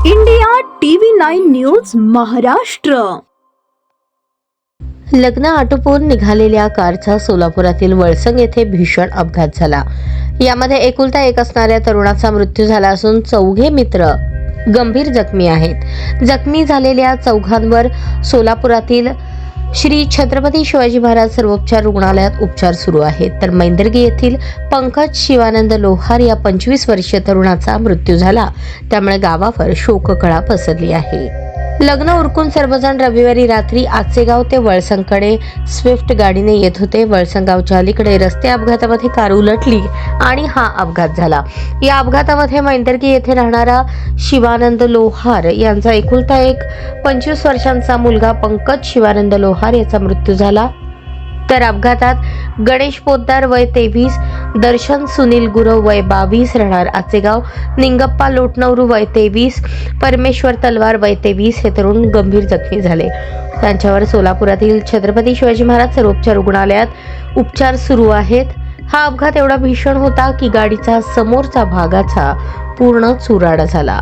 India TV 9 news Maharashtra. लग्न आटोपून निघालेल्या कारचा सोलापुरातील वळसंग येथे भीषण अपघात झाला. यामध्ये एकुलता एक असणाऱ्या तरुणाचा मृत्यू झाला असून चौघे मित्र गंभीर जखमी आहेत. जखमी झालेल्या चौघांवर सोलापुरातील श्री छत्रपती शिवाजी महाराज सर्वोपचार रुग्णालयात उपचार सुरू आहेत. तर मैंदर्गी येथील पंकज शिवानंद लोहार या 25 वर्षीय तरुणाचा मृत्यू झाला. त्यामुळे गावावर शोककळा पसरली आहे. लग्न उरकून सर्वजण रविवारी रात्री आचेगाव ते वळसंगकडे स्विफ्ट गाडीने येत होते. वळसंगावच्या अलीकडे रस्ते अपघातामध्ये कार उलटली आणि हा अपघात झाला. या अपघातामध्ये मैंदर्गी येथे राहणारा शिवानंद लोहार यांचा एकुलता एक 25 वर्षांचा मुलगा पंकज शिवानंद लोहार याचा मृत्यू झाला. तर अपघातात गणेश पोद्दार वय 23, दर्शन सुनील गुरव वय 22 राहणार आचेगाव, निंगप्पा लोटनवरू वय 23, परमेश्वर तलवार वय 23 हे तरुण गंभीर जखमी झाले. त्यांच्यावर सोलापुरातील छत्रपती शिवाजी महाराज सर्वोपचार रुग्णालयात उपचार सुरू आहेत. हा अपघात एवढा भीषण होता की गाडीचा समोरचा भागाचा पूर्ण चुराडा झाला.